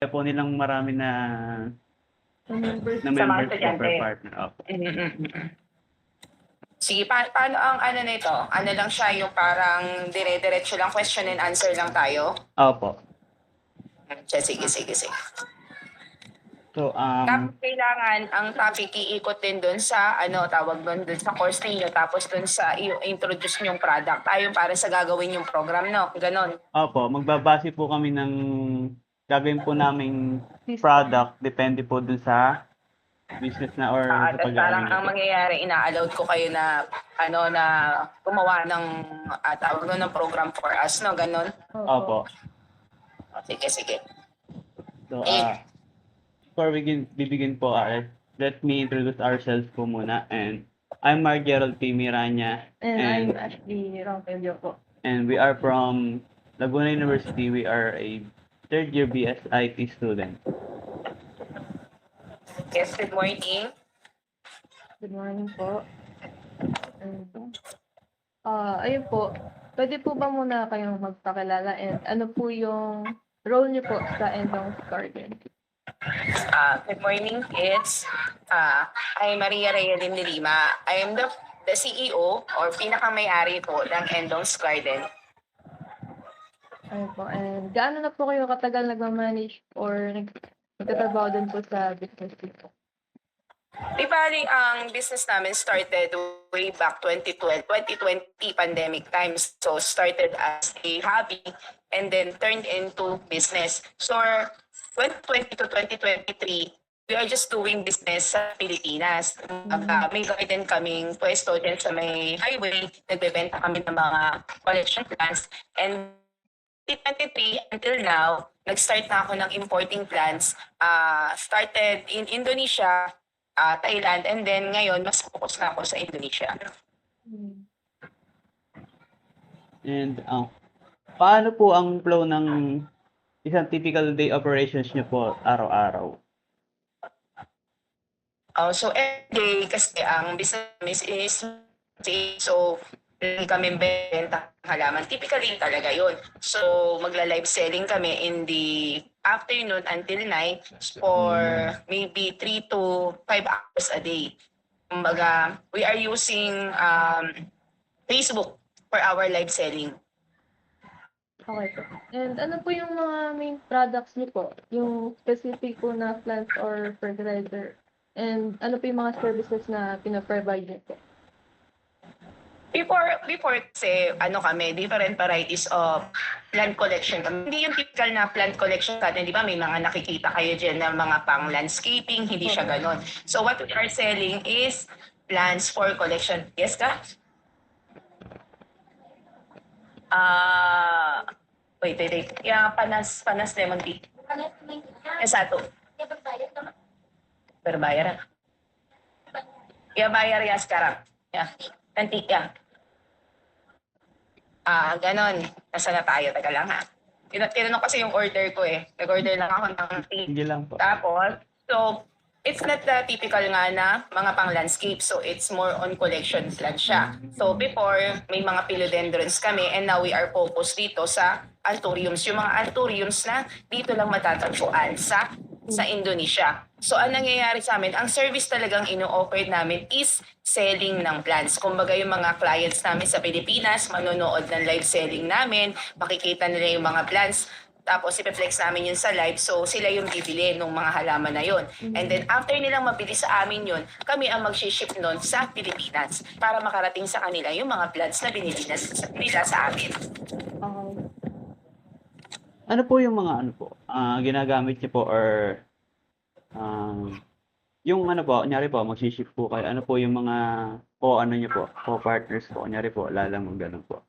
po nilang marami na Members. na Sa mga members po estudyante. per partner. Opo. Sige, paano ang ano nito? Ano lang siya, yung parang dire-diretso lang, question and answer lang tayo? Opo. Sige. So, Tapos kailangan ang topic iikot din dun sa tawag dun sa course niyo, tapos dun sa introduce yung product. Ayon para sa gagawin yung program, no? Ganon. opo, magbabase po kami ng gagawin po naming product, depende po dun sa business na or sa Tapos parang pag-aaral. ang mangyayari, ina-allowed ko kayo na na gumawa ng tawag doon ng program for us, no? Ganon. Opo. Sige. So, before we begin po, let me introduce ourselves po muna. And I'm Mark Gerald P. Miranya. And I'm Ashley Ronquillo po. And we are from Laguna University. We are a third year BSIT student. Yes, good morning. Good morning po. Ayun po. Pwede po ba muna kayong magpakilala and ano po yung role niyo po sa Endong's Garden? Good morning, kids. I'm Maria Reyelin de Lima. I am the CEO or pinaka-may-ari po ng Endong's Garden. Ayun po. And gaano na po kayo katagal nagmamanage or nagtatrabaho din po sa business po? Di bali, ang business namin started way back 2020 pandemic times. So, started as a hobby and then turned into business. So, 2020 to 2023, we are just doing business sa Pilipinas. May garden kaming pwesto dyan sa may highway. Nagbebenta kami ng mga collection plants. And 2023 until now, nag-start na ako ng importing plants. Started in Indonesia, Thailand, and then ngayon, mas focus na ako sa Indonesia. And paano po ang flow ng isang typical day operations niyo po araw-araw? So every day, kasi ang business is so kami benta ng halaman. Typically talaga yon. So magla-live selling kami in the afternoon until night for maybe 3 to 5 hours a day. Kumbaga, we are using Facebook for our live selling. Okay po. And ano po yung mga main products niyo po? Yung specific po na plants or fertilizer? And ano po yung mga services na pinaprovide niyo po? Before kasi kami, different varieties of plant collection. Hindi yung typical na plant collection natin, di ba? May mga nakikita kayo dyan na mga pang landscaping, hindi siya ganon. So what we are selling is plants for collection. Yes ka? Wait. Yeah, panas lemon tea. Satu. Berbayar. Ya bayar ya sekarang. Ya. Nanti ya. Ganon. Nasa na tayo? Taga lang ha. Tinanong kasi yung order ko eh. Nag-order lang ako ng tea. Hindi lang po. Tapos, so, it's not the typical nga na mga pang landscape. So, it's more on collection plant siya. So, before, may mga philodendrons kami and now we are focused dito sa anthuriums. Yung mga anthuriums na dito lang matatagpuan sa Indonesia. So, ang nangyayari sa amin, ang service talagang ino-offer namin is selling ng plants. Kumbaga yung mga clients namin sa Pilipinas, manonood ng live selling namin, makikita nila yung mga plants, tapos ipiflex namin yun sa live, so sila yung bibili ng mga halaman na yun. And then after nilang mabili sa amin yun, kami ang mag-ship nun sa Pilipinas para makarating sa kanila yung mga plants na binili nila sa amin. Ano po yung mga ginagamit niyo po or yung po, kunyari po, mag-ship po kayo, ano po yung mga niyo po, partners po, kunyari po, Lalamove, ganun po.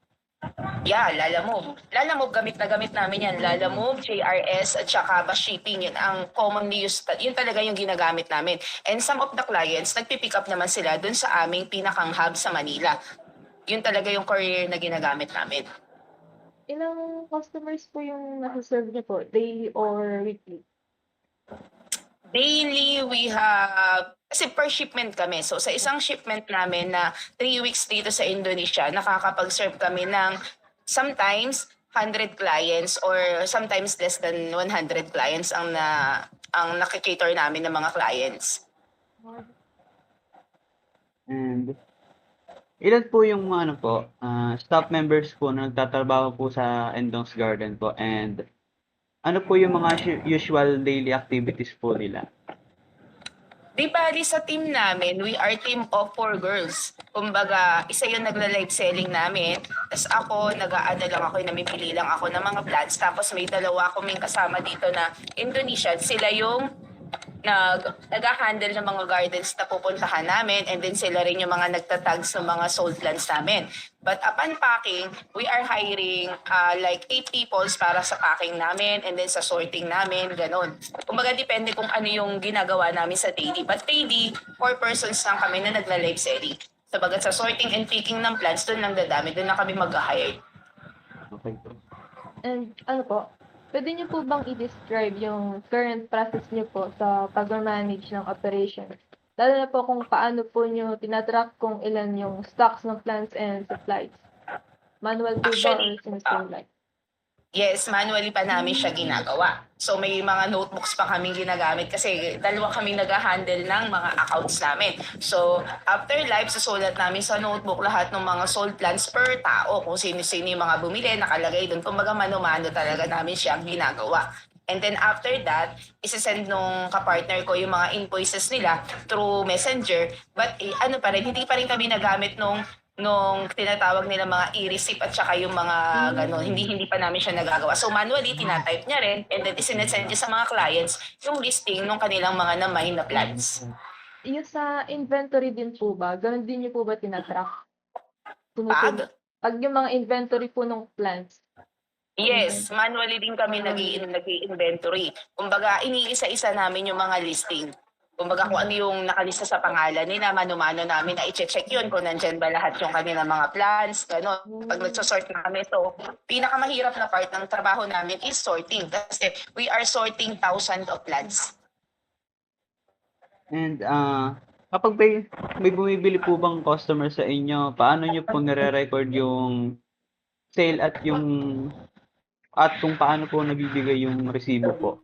Yeah, Lalamove. Lalamove, gamit na gamit namin yan. Lalamove, JRS, at saka Bash Shipping, yun ang commonly used, yun talaga yung ginagamit namin. And some of the clients, nagpipick up naman sila dun sa aming pinakang hub sa Manila. Yun talaga yung courier na ginagamit namin. Ilang customers po yung nasa-serve niyo po? Daily or weekly? Daily, we have, kasi per shipment kami. So, sa isang shipment namin na 3 weeks dito sa Indonesia, nakakapag-serve kami ng sometimes 100 clients or sometimes less than 100 clients ang nakikater namin ng mga clients. And ilan po yung mga ano po, staff members po na nagtatrabaho po sa Endong's Garden po, and ano po yung mga usual daily activities po nila? Di bali sa team namin, we are team of 4 girls. Kumbaga, isa yung nagla-live selling namin. Tapos ako, nag-aano lang ako, namipili lang ako ng mga plans. Tapos may dalawa kaming kasama dito na Indonesian. Sila yung nag-handle ng mga gardens na pupuntahan namin, and then sila rin yung mga nagtatags ng mga sold plants namin. But upon packing, we are hiring like 8 people para sa packing namin and then sa sorting namin, ganun. Kumbaga depende kung ano yung ginagawa namin sa daily. But daily, 4 persons lang kami na nagla-live selling. Sabagat sa sorting and picking ng plants, doon lang dadami, doon lang kami mag-hire. Okay po. And ano po, pwede niyo po bang i-describe yung current process niyo po sa pag-manage ng operations? Lalo na po kung paano po niyo tinatrack kung ilan yung stocks ng plants and supplies. Manual po ba Actually, or sinusay? Yes, manually pa namin siya ginagawa. So may mga notebooks pa kaming ginagamit kasi dalawa kami nag-handle ng mga accounts namin. So after live, susulat namin sa notebook lahat ng mga sold plans per tao. Kung sino-sino yung mga bumili, nakalagay doon. Kumbaga mano-mano talaga namin siya ginagawa. And then after that, isasend nung kapartner ko yung mga invoices nila through Messenger. But ano pa rin, hindi pa rin kami nagamit nung tinatawag nila mga e-receipt at saka yung mga gano'n, hindi pa namin siya nagagawa. So manually, tinatype niya rin and then isinesend niya sa mga clients yung listing ng kanilang mga na-mine na plans. Yung sa inventory din po ba, ganun din niyo po ba tinatrack? Pag yung mga inventory po ng plants, Yes, manually din kami nag-i-inventory. Kumbaga, iniisa-isa namin yung mga listing. Kumbaga, kung ano yung nakalista sa pangalan nila, mano-mano namin na i-check yun kung nandyan ba lahat yung kanilang mga plans, gano'n. Pag nagsosort na kami, so pinakamahirap na part ng trabaho namin is sorting. Kasi we are sorting thousands of plants. And kapag may bumibili po bang customer sa inyo, paano nyo po nire-record yung sale at kung paano po nabibigay yung resibo po?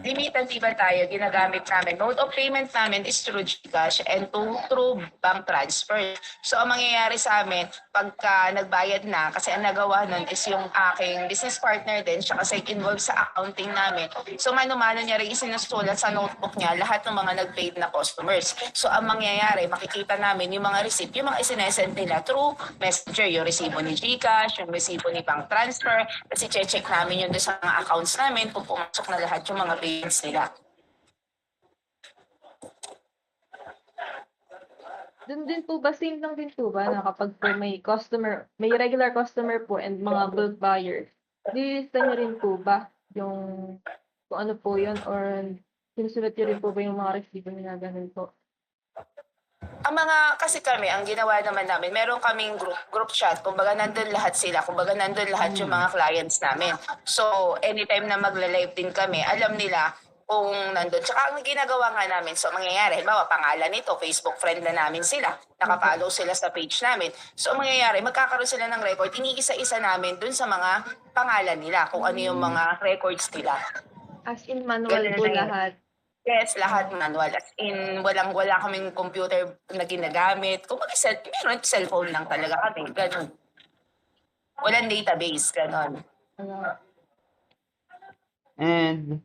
Limited ba tayo, ginagamit namin. Mode of payment namin is through GCash and through bank transfer. So, ang mangyayari sa amin, pagka nagbayad na, kasi ang nagawa nun is yung aking business partner din, siya kasi involved sa accounting namin. So, mano-mano niya rin isinusulat sa notebook niya lahat ng mga nag-paid na customers. So, ang mangyayari, makikita namin yung mga receipt, yung mga isinesend nila through Messenger, yung resibo ni GCash, yung resibo ni bank transfer, kasi check namin yun doon sa mga accounts namin kung pumasok na lahat yung mga payments nila. dun din po ba, same lang din po ba na kapag po may regular customer po and mga bulk buyers, nililista niyo rin po ba yung kung ano po yun or sinusulat niyo rin po ba yung mga resibo nila ganun po? Kasi kami, ang ginawa naman namin, meron kaming group chat, kumbaga nandun lahat sila, kumbaga nandun lahat yung mga clients namin. So, anytime na magla-live din kami, alam nila kung nandun. Tsaka ang ginagawa nga namin, so mangyayari, halimbawa, pangalan nito, Facebook friend na namin sila, nakapollow sila sa page namin. So, ang mangyayari, magkakaroon sila ng record, iniisa-isa namin dun sa mga pangalan nila, kung ano yung mga records nila. As in manual Ganun po na yun. lahat. Yes, lahat manual. As in, wala kaming computer na ginagamit. Kung meron cellphone lang talaga kami. Ganun. Walang database. Ganun. And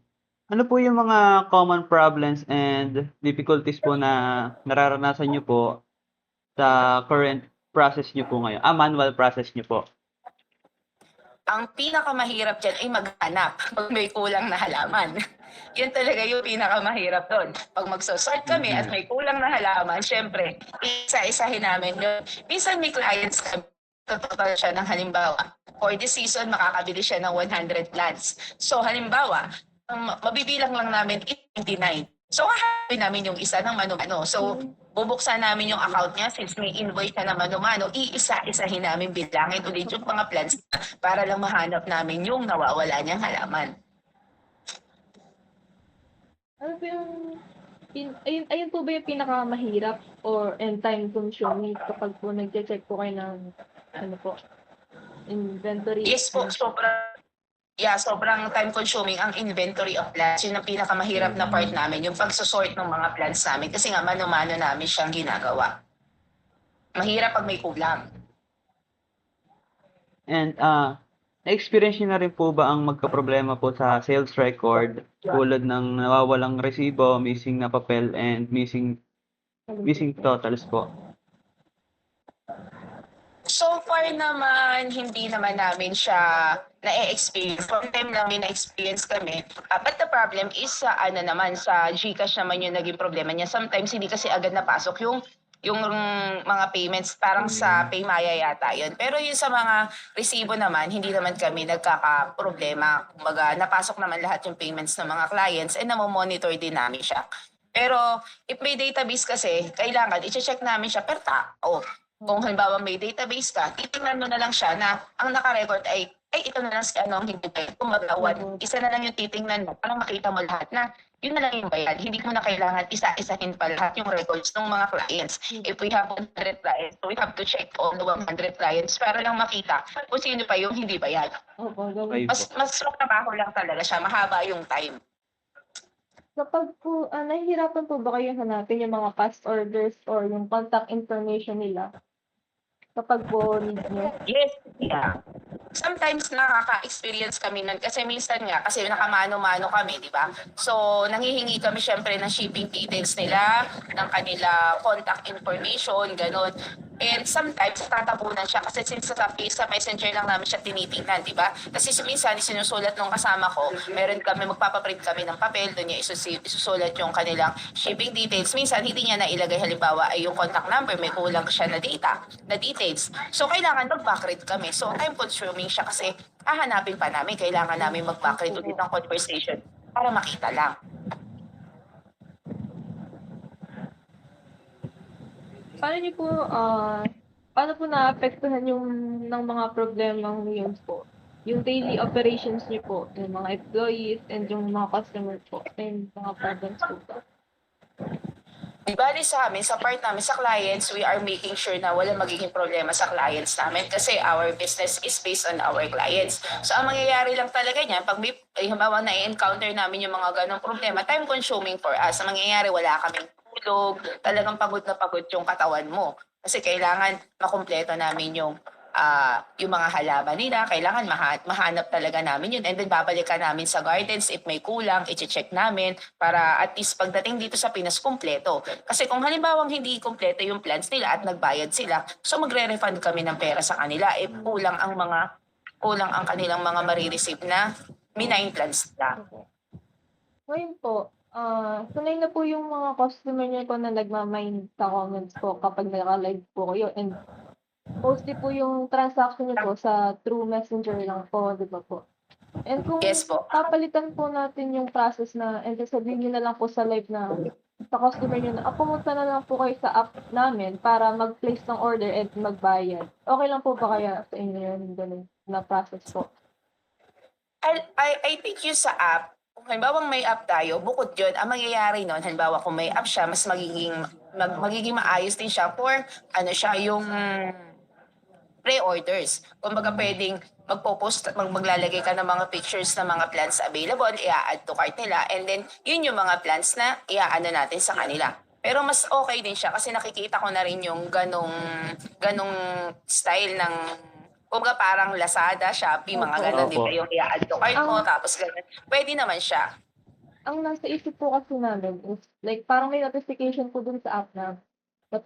ano po yung mga common problems and difficulties po na nararanasan nyo po sa current process nyo po ngayon? Manual process nyo po. Ang pinakamahirap dyan ay maghanap pag may kulang na halaman. Yan talaga yung pinakamahirap doon. Pag magsosort kami at may kulang na halaman, syempre, isa-isahin namin yun. Minsan may clients kami, total siya ng halimbawa, for this season, makakabili siya ng 100 plants. So halimbawa, mabibilang lang namin 29. So hahanapin namin yung isa ng mano-mano. So bubuksan namin yung account niya since may invoice na mano-mano, iisa-isahin namin bilangin ulit yung mga plants para lang mahanap namin yung nawawala niyang halaman. Ano po yung ayun po ba yung pinakamahirap and time consuming kapag po nagche-check po kayo ng ano po inventory. Yes po, sobrang time consuming ang inventory of plants. Yun ang pinakamahirap na part namin, yung pagsusort ng mga plants namin. Kasi nga mano-mano namin siyang ginagawa. Mahirap pag may kulang. And na-experience niyo na rin po ba ang magkaproblema po sa sales record tulad ng nawawalang resibo, missing na papel, and missing totals po? So far naman, hindi naman namin siya na-experience. One time lang may na-experience kami. But the problem is sa sa GCash naman yung naging problema niya. Sometimes hindi kasi agad napasok yung mga payments, parang sa Paymaya yata yun. Pero yung sa mga resibo naman, hindi naman kami nagkaka-problema. Kumbaga, napasok naman lahat yung payments ng mga clients and namomonitor din namin siya. Pero if may database kasi, kailangan i-check namin siya per tao. Kung halimbawa may database ka, titingnan mo na lang siya na ang naka-record ay ito na lang si ano ang hindi bayad. Kumaga, isa na lang yung titingnan mo para makita mo lahat na yun na lang yung bayad. Hindi mo na kailangan isa-isahin pa lahat yung records ng mga clients. If we have 100 clients, we have to check all the 100 clients para lang makita kung sino pa yung hindi bayad. Opo, Okay po. Mas trabaho lang talaga siya, mahaba yung time. Kapag po, nahihirapan po ba kayo hanapin yung mga past orders or yung contact information nila? Kapag po need nyo? Yes, yeah. Sometimes nakaka-experience kami nun kasi minsan nga kasi nakamano-mano kami, di ba? So, nanghihingi kami syempre ng shipping details nila, ng kanila contact information, ganun. And sometimes tatabunan siya kasi since sa messenger lang namin siya tinitingnan, di ba? Kasi minsan sinusulat nung kasama ko, meron kami, magpapaprint kami ng papel, doon niya isusulat yung kanilang shipping details. Minsan hindi niya nailagay, halimbawa ay yung contact number, may kulang siya na details. So kailangan mag-backread kami. So time consuming siya kasi hahanapin pa namin, kailangan namin mag-backread ulit ng conversation para makita lang. Paano po naapektuhan yung ng mga problemang yun po? Yung daily operations niyo po, yung mga employees and yung mga customer po, and mga problems po ba? Bali sa amin, sa part namin, sa clients, we are making sure na wala magiging problema sa clients namin kasi our business is based on our clients. So, ang mangyayari lang talaga niyan, pag may, halimbawa na-encounter namin yung mga ganong problema, time consuming for us. Ang mangyayari, wala kaming tulog, talagang pagod na pagod yung katawan mo. Kasi kailangan makumpleto namin yung mga halaman nila, kailangan mahanap talaga namin yun. And then babalikan namin sa gardens if may kulang, i-check namin para at least pagdating dito sa Pinas, kumpleto. Kasi kung halimbawang hindi kumpleto yung plans nila at nagbayad sila, so magre-refund kami ng pera sa kanila if kulang ang kanilang mga marireceive na minine plans nila. Ngayon po, sanay na po yung mga customer niyo po na nagmamine sa comments po kapag naka-live po kayo, and mostly po yung transaction niyo po sa through messenger lang po, di ba po? And kung Yes po. papalitan po natin yung process na, and sabihin niyo na lang po sa live na sa customer niyo na, pumunta na lang po kayo sa app namin para mag-place ng order and magbayad. Okay lang po ba kaya sa inyo yun, ganun na process po? I think yung sa app, kung halimbawa may app tayo, bukod yun, ang mangyayari nun, halimbawa kung may app siya, mas magiging maayos din siya for yung pre-orders. Kumbaga pwedeng maglalagay ka ng mga pictures ng mga plans available, i-add to cart nila, and then yun yung mga plans na i-aano natin sa kanila. Pero mas okay din siya kasi nakikita ko na rin yung ganong style ng kumbaga parang Lazada, Shopee, mga Opo. ganon, di ba? Opo. Yung i-add to cart mo, tapos ganon. Pwede naman siya. Ang nasa isip po kasi namin is, like, parang may notification po dun sa app na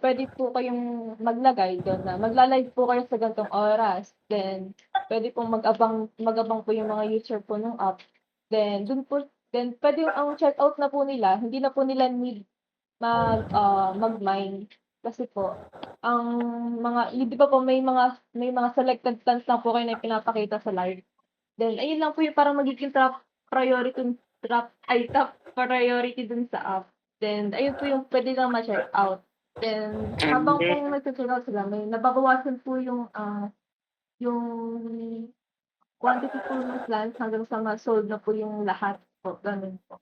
pwede po kayong maglagay doon na magla-live po kayo sa ganitong oras. Then, pwede pong mag-abang po yung mga user po ng app. Then, pwede ang checkout na po nila, hindi na po nila need mag-mine. Kasi po, ang di ba po may mga selected plans lang po kayo na pinapakita sa live. Then, ayun lang po yung parang magiging top priority dun sa app. Then, ayun po yung pwede lang ma-check out. Then, habang po nagche-check out sila, may nababawasan po yung quantity po ng plans hanggang sa ma-sold na po yung lahat po. Ganun po.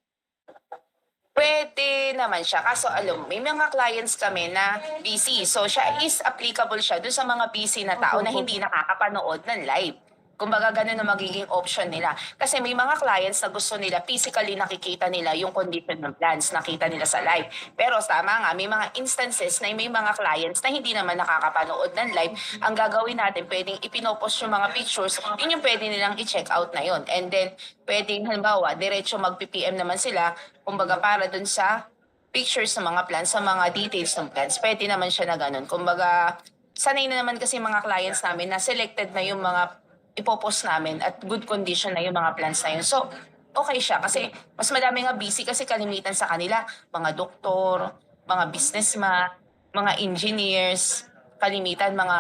Pwede naman siya. Kaso alam mo, may mga clients kami na busy. So siya is applicable siya dun sa mga busy na tao na hindi nakakapanood ng live. Kumbaga ganun na magiging option nila. Kasi may mga clients na gusto nila physically nakikita nila yung condition ng plants, nakita nila sa live. Pero tama nga, may mga instances na may mga clients na hindi naman nakakapanood ng live. Ang gagawin natin, pwedeng ipinopost yung mga pictures, yun yung pwede nilang i-check out na yun. And then, pwedeng halimbawa, diretso mag-PPM naman sila, kumbaga para dun sa pictures ng mga plants, sa mga details ng plants. Pwede naman siya na ganun. Kumbaga, sanay na naman kasi mga clients namin na selected na yung mga ipopost namin at good condition na yung mga plants na yun. So, okay siya kasi mas madami nga busy kasi kalimitan sa kanila, mga doktor, mga businessman, mga engineers, kalimitan mga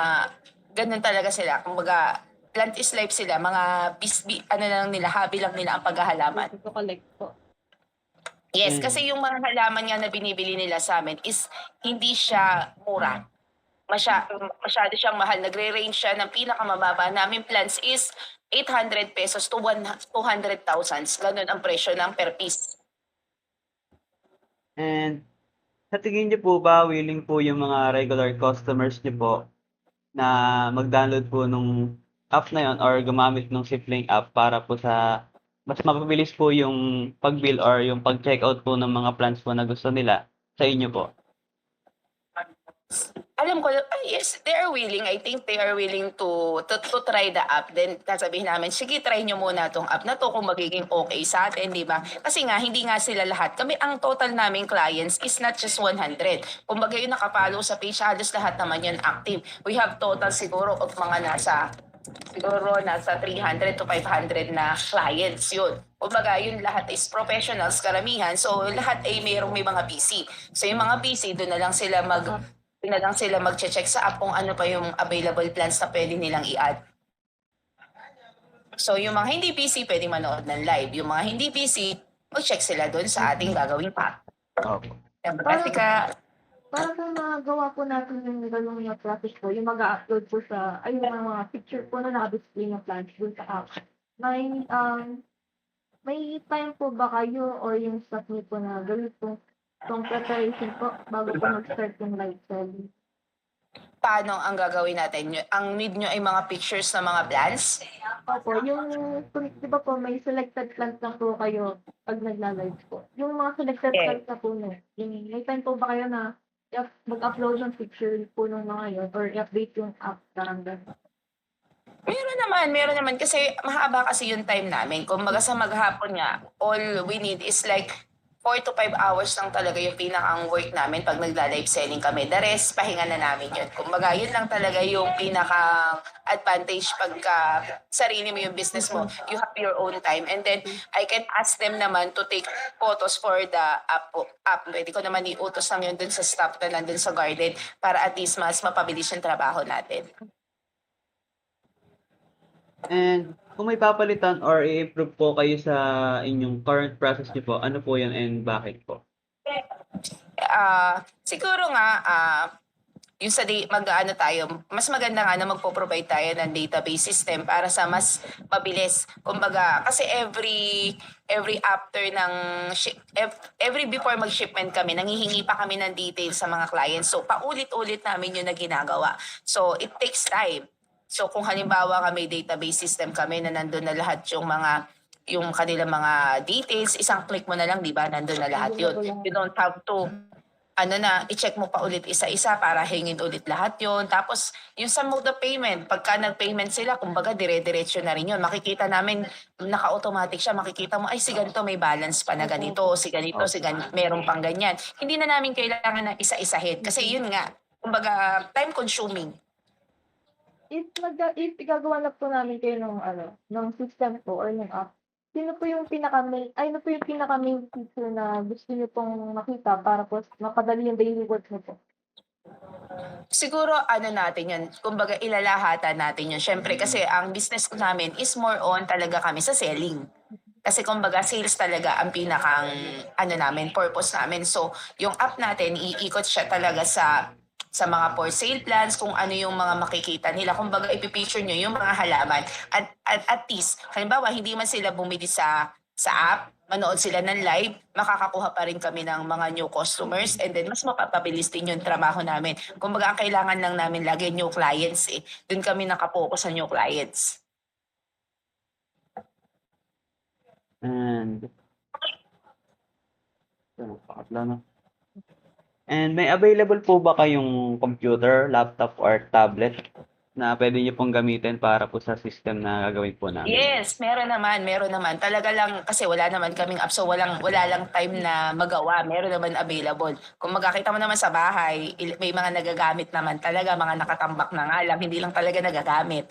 ganun talaga sila. Kumbaga, plant is life sila, mga ano lang nila, hobby lang nila ang paghahalaman. To collect po. Yes, kasi yung mga halaman nga na binibili nila sa amin is hindi siya mura. Masyado siyang mahal. Nagre-range siya ng pinakamababa namin plants is 800 pesos to 200,000. Ganun ang presyo ng per piece. And sa tingin niyo po ba willing po yung mga regular customers niyo po na mag-download po nung app na yon or gumamit ng simpleng app para po sa mas mapabilis po yung pag-bill or yung pag-checkout po ng mga plans po na gusto nila sa inyo po? Alam ko, yes, they are willing. I think they are willing to try the app. Then sasabihin namin, sige, try nyo muna tong app na to kung magiging okay sa atin, di ba? Kasi nga, hindi nga sila lahat. Kami, ang total naming clients is not just 100. Kumbaga yung nakapalo sa page, halos lahat naman yun active. We have total siguro of mga nasa 300 to 500 na clients yun. Kumbaga, yun lahat is professionals, karamihan. So, lahat ay may mga busy. So, yung mga busy, doon na lang sila mag-check sa app kung ano pa yung available plans na pwede nilang i-add. So, yung mga hindi busy, pwede manood ng live. Yung mga hindi busy, mag-check sila doon sa ating gagawing pack. Opo. Kasi Para po magawa po natin yung ganung na process po, yung mag-upload po sa, ay yung mga picture po na naka-display ng plants dun sa app. May time po ba kayo or yung staff niyo po na gawin po itong preparation po bago po mag-start yung live selling? paano ang gagawin natin? Ang need nyo ay mga pictures ng mga plants? Opo, di ba po, may selected plants lang po kayo pag nagla-live po. Yung mga selected Okay. plants na po na, may time po ba kayo na mag-upload ng picture po ng mga yun or i-update yung app parang gano'n? Meron naman kasi mahaba kasi yung time namin. Kumbaga sa maghapon nga, all we need is like 4 to 5 hours lang talaga yung pinakang work namin pag nagla-live selling kami. The rest, pahinga na namin yun. Kumbaga, yun lang talaga yung pinakang advantage pagka sarili mo yung business mo. You have your own time. And then, I can ask them naman to take photos for the app. Pwede ko naman iutos lang yun dun sa staff na nandun sa garden para at least mas mapabilis yung trabaho natin. And kung may papalitan or i-improve po kayo sa inyong current process niyo po, ano po yun and bakit po? Siguro nga, yung sa mag-ano tayo, mas maganda nga na magpo-provide tayo ng database system para sa mas mabilis. Kumbaga, kasi every after ng every before mag-shipment kami, nanghihingi pa kami ng details sa mga clients. So, paulit-ulit namin yun na ginagawa. So, it takes time. So, kung halimbawa may database system kami na nandun na lahat yung kanilang mga details, isang click mo na lang, di ba? Nandun na lahat yun. You don't have to i-check mo pa ulit isa-isa para hingin ulit lahat yon. Tapos, yung sa mode of payment, pagka nag-payment sila, kumbaga dire-diretso na rin yun. Makikita namin, naka-automatic siya, makikita mo, ay si ganito may balance pa na ganito, si ganito, meron pang ganyan. Hindi na namin kailangan na isa-isahin. Kasi yun nga, kumbaga, time-consuming. If igagawa na po namin kayo ng system po or ng app, ano po yung pinaka-main feature na gusto niyo pong makita para po mapadali yung daily work niyo po? Siguro natin yun, kumbaga ilalahatan natin yun. Siyempre kasi ang business namin is more on talaga kami sa selling. Kasi kumbaga sales talaga ang pinakang namin, purpose namin. So yung app natin, iikot siya talaga sa mga for sale plans, kung ano yung mga makikita nila. Kumbaga ipipicture nyo yung mga halaman. At least, halimbawa, hindi man sila bumili sa sa app, manood sila ng live, makakakuha pa rin kami ng mga new customers and then mas mapapabilis din yung trabaho namin. Kumbaga, ang kailangan lang namin lagi new clients eh. Doon kami nakapokus sa new clients. And pangatlo, no? And may available po ba kayong computer, laptop, or tablet na pwede niyo pong gamitin para po sa system na gagawin po namin? Yes, meron naman, meron naman. Talaga lang kasi wala naman kaming app so wala lang time na magawa. Meron naman available. Kung magkakita mo naman sa bahay, may mga nagagamit naman talaga, mga nakatambak na nga lang, hindi lang talaga nagagamit.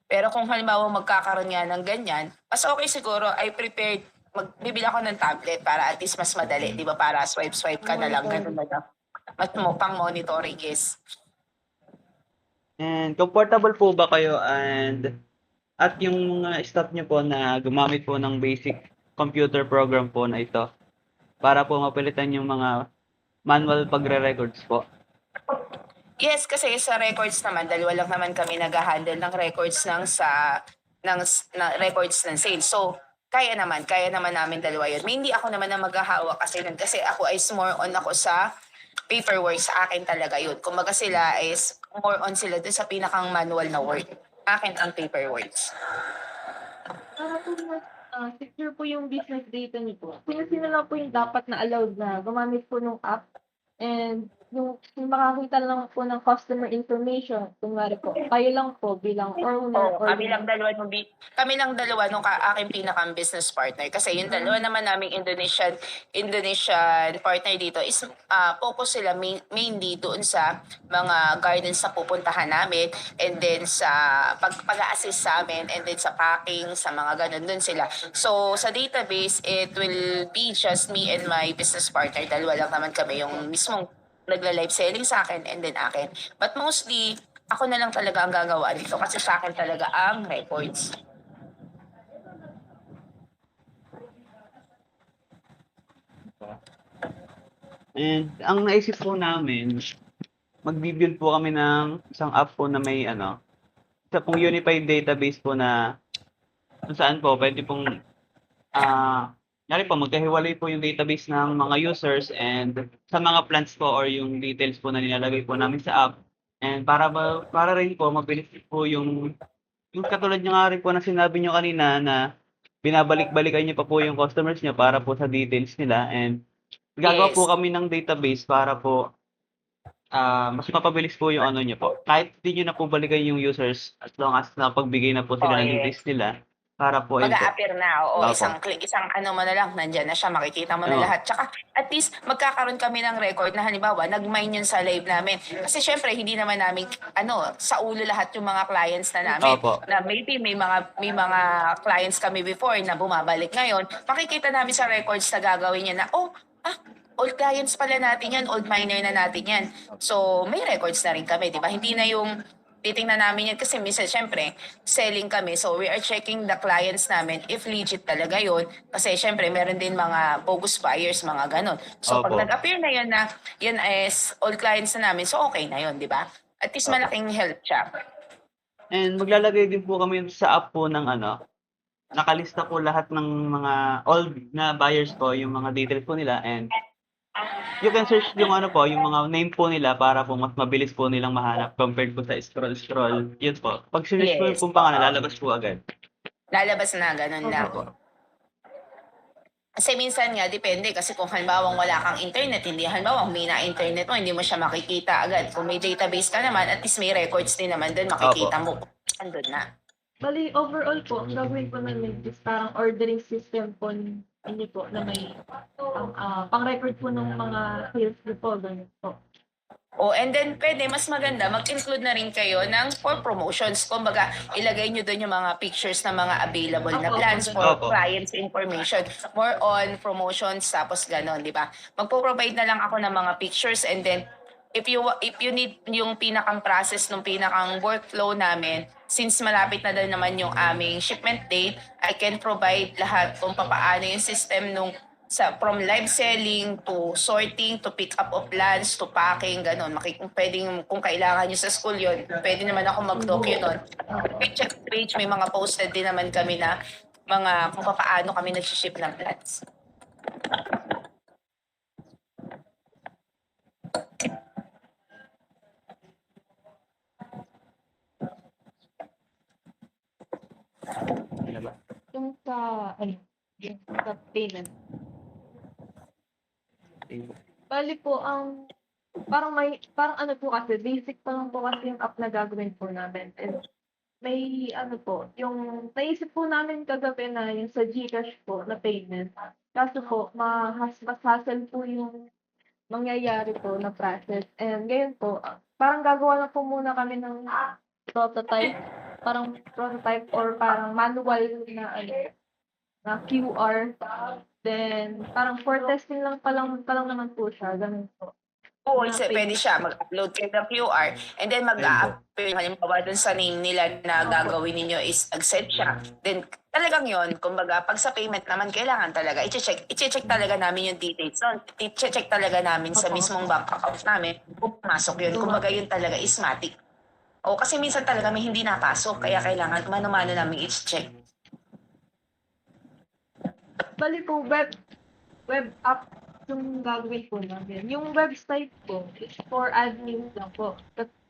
Pero kung halimbawa magkakaroon nga ng ganyan, mas okay siguro, I prepared, magbibili ako ng tablet para at least mas madali, di ba? Para swipe-swipe ka na lang, ganun na lang. Mas pang monitoring is. And comfortable po ba kayo at yung mga staff niyo po na gumamit po ng basic computer program po na ito para po mapilitan yung mga manual pagre-records po? Yes, kasi sa records naman, dalawa lang naman kami nag-handle ng records records ng sales. So, kaya naman namin dalawa yun. Mainly ako naman na maghahawak kasi nun. Kasi ako is more on ako sa paperwork, sa akin talaga yun. Kumbaga sila is more on sila dun sa pinakang manual na work. Akin ang paperworks. Para po mas secure po yung business data niyo po. Sino lang po yung dapat na allowed na gumamit po ng app and yung makakita lang po ng customer information, kunwari po, kayo lang po bilang owner Oo, or kami lang dalawa nung aking pinakang business partner kasi yung dalawa naman naming Indonesian partner dito is focus sila mainly doon sa mga gardens na pupuntahan namin and then sa pag-a-assist sa amin and then sa packing, sa mga ganun doon sila. So sa database, it will be just me and my business partner. Dalawa lang naman kami yung mismong nagla-live selling sa akin and then akin. But mostly, ako na lang talaga ang gagawa dito kasi sa akin talaga ang records. And ang naisip po namin, magbi-build po kami ng isang app po na may isa pong unified database po na kung saan po pwede pong Yari po, magkahiwalay po yung database ng mga users and sa mga plans po or yung details po na nilalagay po namin sa app. And para rin po mabilis po yung katulad nyo nga rin po na sinabi nyo kanina na binabalik-balikan nyo pa po yung customers nyo para po sa details nila. And gagawa po Yes. kami ng database para po mas mapabilis po yung ano nyo po. Kahit hindi nyo na po balikan yung users as long as napagbigay na po sila ng yes. details nila para po yun po. Mag-a-appear na, oo, Opo. isang ano mo na lang, nandyan na siya, makikita mo na Oo. lahat. Tsaka, at least, magkakaroon kami ng record na halimbawa, nag-mine yun sa live namin. Kasi syempre, hindi naman namin, sa ulo lahat yung mga clients na namin. Opo. Na maybe may mga clients kami before na bumabalik ngayon, makikita namin sa records na gagawin niya na, old clients pala natin yan, old miner na natin yan. So, may records na rin kami, di ba? Hindi na yung titingnan namin yan kasi minsan, syempre, selling kami. So, we are checking the clients namin if legit talaga yun. Kasi, syempre, meron din mga bogus buyers, mga ganon. So, Opo. pag nag-appear na yun na yan is old clients na namin, so okay na yun, di ba? At least Opo. malaking help siya. And maglalagay din po kami sa app po ng nakalista po lahat ng mga old na buyers po, yung mga details po nila and you can search yung yung mga name po nila para po mas mabilis po nilang mahanap compared po sa scroll. Yun po. Pag sinerch po Yes. yung pangalan, lalabas po agad. Lalabas na, ganun lang. Opo. Kasi minsan nga, depende. Kasi kung halimbawa wala kang internet, hindi halimbawa humina internet mo, hindi mo siya makikita agad. Kung may database ka naman, at least may records din naman doon, makikita mo. Andun na. Bali, overall po, ang gagawin po namin is parang ordering system po ninyo po na may pang-record po ng mga sales po, ganun po. And then pwede, mas maganda, mag-include na rin kayo ng for promotions. Kumbaga, ilagay nyo doon yung mga pictures ng mga available na plans for Opo. clients information. More on promotions, tapos gano'n, di ba? Magpo-provide na lang ako ng mga pictures and then if you need yung pinakang process ng pinakang workflow namin, since malapit na din naman yung aming shipment date, I can provide lahat kung paano yung system nung from live selling to sorting to pick up of plans to packing, ganun. Pwedeng, kung kailangan nyo sa school yun, pwede naman ako mag-docu nun. Page, may mga posted din naman kami na mga kung paano kami nag-ship ng plants. Ano ba? Yung sa, yung sa payment. Bali po, parang ano po kasi, basic pa lang po kasi yung app na gagawin po namin. And may ano po, yung naisip po namin kagabi na yung sa GCash po na payment. Kaso po, mas hassle po yung mangyayari po na process. And ngayon po, parang gagawa na po muna kami ng prototype, or parang manual na na QR. Then, parang for testing lang pa lang naman po siya, ganun po. Oo, Na pwede payment. siya. Mag-upload kayo ng QR and then Ayun po. mag-a-appear. Halimbawa dun sa name nila na gagawin ninyo is accept siya. Then talagang yon, kumbaga pag sa payment naman kailangan talaga i-check talaga namin yung details nun. I-check talaga namin sa mismong bank account namin kung pumasok yun. Kumbaga yun talaga is matic. O kasi minsan talaga may hindi napasok kaya kailangan mano-mano namin i-check. Bali po, web app yung gagawin po namin. Yung website po is for admin lang po.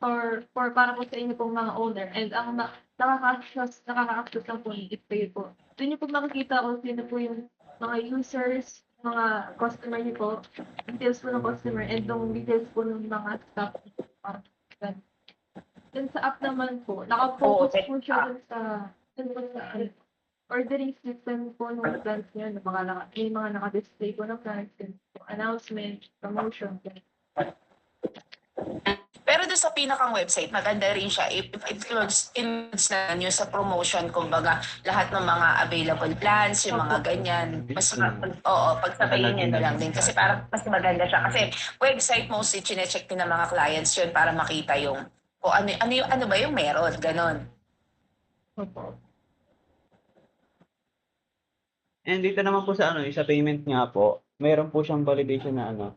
For para po sa inyo pong mga owner. And ang nakaka-access lang po is kayo po. Doon niyo po makikita kung sino po yung mga users, mga customer niyo po, details po ng customer, and yung details po ng mga staff. Parang ganun. Then sa app naman po, naka-focus Oo, po siya dun sa ordering system po ng plans niya, may mga naka-display po ng plans, and announcement, promotion. Pero doon sa pinakang website, maganda rin siya. It includes na nyo sa promotion, kumbaga, lahat ng mga available plans, yung mga ganyan. Mas, pagsabayin nyo na lang din. Kasi parang mas maganda siya. Kasi website mostly, chinecheck din ng mga clients yun para makita yung, o ano ba yung meron, ganon. Opo. And dito naman po sa sa payment nga po, meron po siyang validation na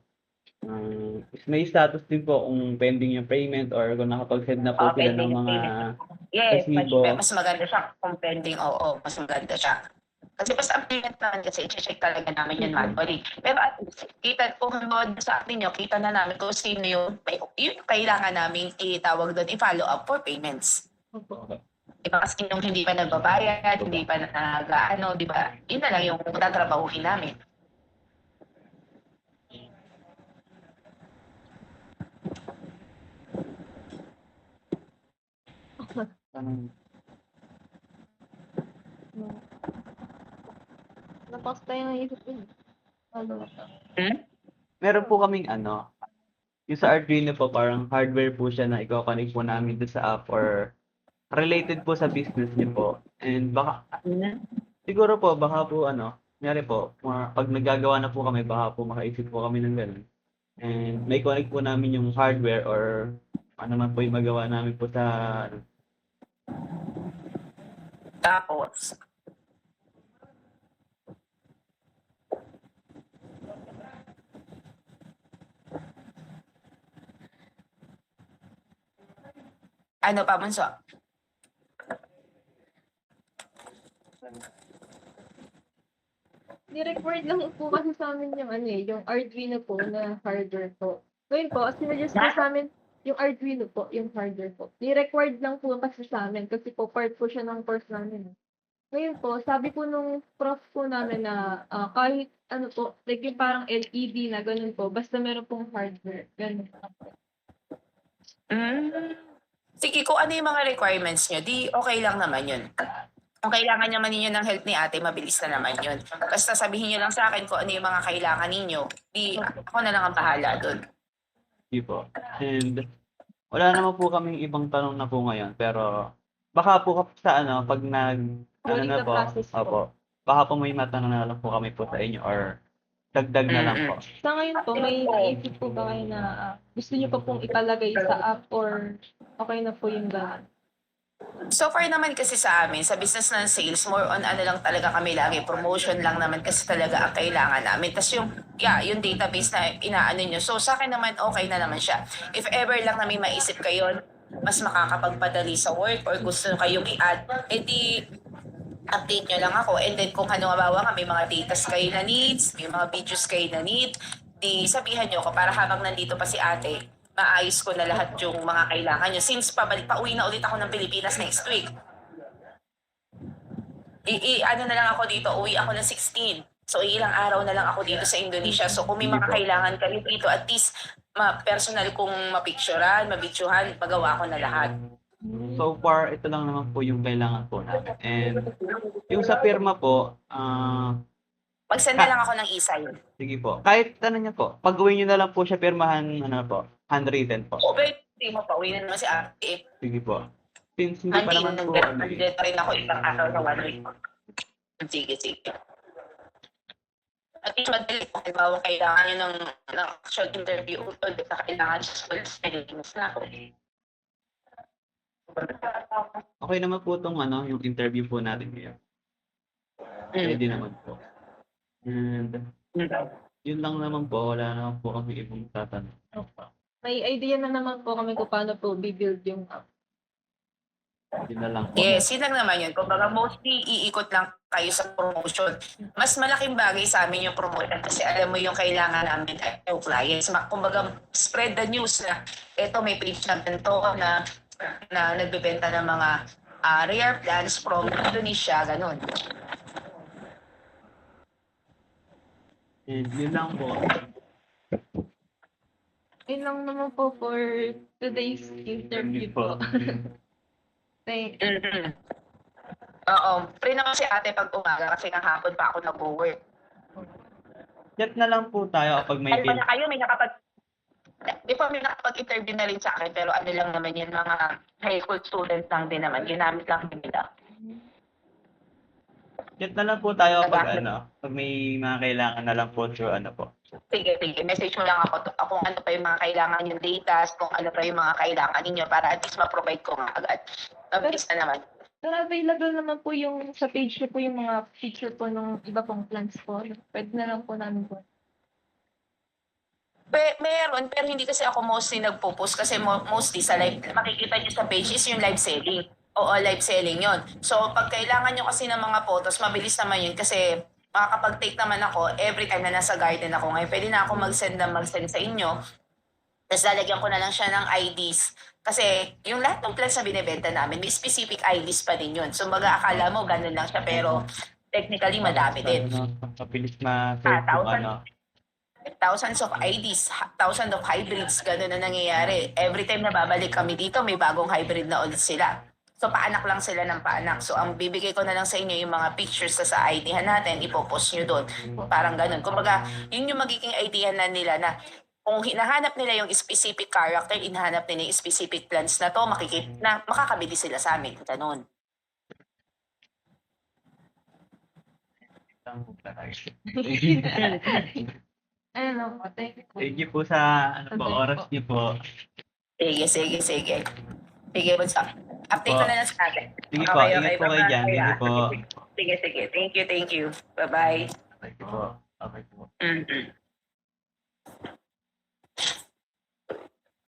may status din po kung pending yung payment or kung nakapag-send na po sila Pending ng yung mga payment. Yes, resibo. mas maganda siya kung pending, mas maganda siya. Kasi basta ang payment naman kasi i-check talaga namin yun manually. Pero at least, kung halimbawa sa atin nyo, kita na namin kung sino yung kailangan namin itawag doon, i-follow up for payments. Opo. Iba kasi yung hindi pa nagbabayad, hindi pa di ba? Yun na lang yung tatrabahuin namin. Napas tayo ng isip yun. Ano? Meron po kaming yung sa Arduino po, parang hardware po siya na i-connect po namin doon sa app or related po sa business niyo po. And baka, siguro po, baka po kunyari po, pag nagagawa na po kami, baka po makaisip po kami ng ganun. And may connect po namin yung hardware or ano man po yung magawa namin po sa Tapos, ano pa, Bunso? Ni-record lang po kasi sa amin yung Arduino po na hardware po. Ngayon po, sinuggest po sa amin yung Arduino po, yung hardware po. Ni-record lang po kasi sa amin kasi po part po siya ng course namin. Ngayon po, sabi po nung prof po namin na kahit po, like yung parang LED na ganun po, basta meron pong hardware. Ganun po. Sige, kung ano yung mga requirements nyo, di okay lang naman yun. Kung kailangan naman ninyo ng help ni ate, mabilis na naman yun. Basta sabihin nyo lang sa akin kung ano yung mga kailangan ninyo, di ako na lang ang bahala doon. Di po. And wala naman po kaming ibang tanong na po ngayon, pero baka po sa pag During the process po. opo, baka po may matanong na lang po kami po sa inyo or dagdag na lang po. Sa ngayon po, may naisip po ba kayo na gusto niyo pa pong ipalagay sa app or okay na po yung gano'n? So far naman kasi sa amin, sa business ng sales, more on ano lang talaga kami lagi, promotion lang naman kasi talaga ang kailangan namin. Tapos yung database na inaano nyo. So sa akin naman, okay na naman siya. If ever lang na may maisip kayo, mas makakapagpadali sa work or gusto kayong i-add, edi update nyo lang ako. And then kung ano halimbawa nga, may mga datas kayo na needs, may mga videos kayo na need, di sabihan nyo ako para habang nandito pa si ate, maayos ko na lahat yung mga kailangan nyo. Since pauwi na ulit ako ng Pilipinas next week. Ano na lang ako dito, uwi ako ng 16. So, ilang araw na lang ako dito sa Indonesia. So, kung may Sige mga po. kailangan kayo dito, at least, personal kong mapicturean, mabidyohan, magawa ko na lahat. So far, ito lang naman po yung kailangan po natin. And yung sa pirma po, Mag-send na lang ako ng e-sign. sige po. Kahit ano niya po, pag-uwi niyo na lang po siya pirmahan, ano po, handwritten po. O, pwede mo pa, uwi na naman si ate. Sige po. Since hindi pa naman po, Nandito rin ako ibang araw na 1 week. Sige, sige. At least madali kung halimbawa kailangan nyo ng actual interview o na kailangan sa school, nalinis na ako. okay naman po itong ano, yung interview po natin ngayon. Pwede naman po. And yun lang naman po, wala naman po kami ibang tatanong. May idea na naman po kami kung paano po bibuild yung app. Yun na lang po. Yes, yun lang naman yun. Kumbaga, mostly iikot lang kayo sa promotion. Mas malaking bagay sa amin yung promotion kasi alam mo yung kailangan namin ay yung clients. Kumbaga, spread the news na eto may page na ganito na nagbebenta ng mga rare plants from Indonesia, ganun. And yun lang po. Yun lang naman po for today's interview po. Thank Oo. Free naman si ate pag umaga kasi ng hapon pa ako nag-work. Chat na lang po tayo kapag may Ay, pala kayo, before may nakapag-interview na rin sa akin, pero ano lang naman yun, mga high school students lang din naman. Ginamit lang nila. Chat na lang po tayo pag may mga kailangan na lang po through ano po. Sige, sige. Message mo lang ako kung ano pa yung mga kailangan yung data, kung ano pa yung mga kailangan ninyo para at least ma-provide ko nga agad. Mabilis na naman. Pero available naman po yung sa page niyo po yung mga picture po ng iba pong plants po. Pwede na lang po namin po. Meron, pero hindi kasi ako mostly nagpo-post kasi mostly sa live, makikita nyo sa page is yung live selling. Oo, live selling yon. So, pag kailangan nyo kasi ng mga photos, mabilis naman yun kasi makakapag-take naman ako every time na nasa garden ako. Ngayon, pwede na ako mag-send sa inyo. Tapos lalagyan ko na lang siya ng IDs. Kasi yung lahat ng plants na binibenta namin, may specific IDs pa din yun. So, akala mo ganun lang siya, pero technically madami din. Mabilis ma-search yung ano. Thousands of IDs, thousands of hybrids, gano'n na nangyayari. Every time na babalik kami dito, may bagong hybrid na ulit sila. So, paanak lang sila ng paanak. So, ang bibigay ko na lang sa inyo yung mga pictures sa ID-han natin, ipopost nyo doon. Parang gano'n. Kumbaga, yun yung magiging idea na nila na kung hinahanap nila yung specific character, hinahanap nila yung specific plants na to, makakabili sila sa amin. Gano'n. Ayun po, thank you po. Thank you po sa ano po, oras niyo po. Sige, sige, sige. Sige, update ko na lang sa atin. Sige po, ingat po kayo dyan. Thank you po. Sige, sige. Thank you, thank you. Bye-bye. Okay po. Okay po. Mm-hmm.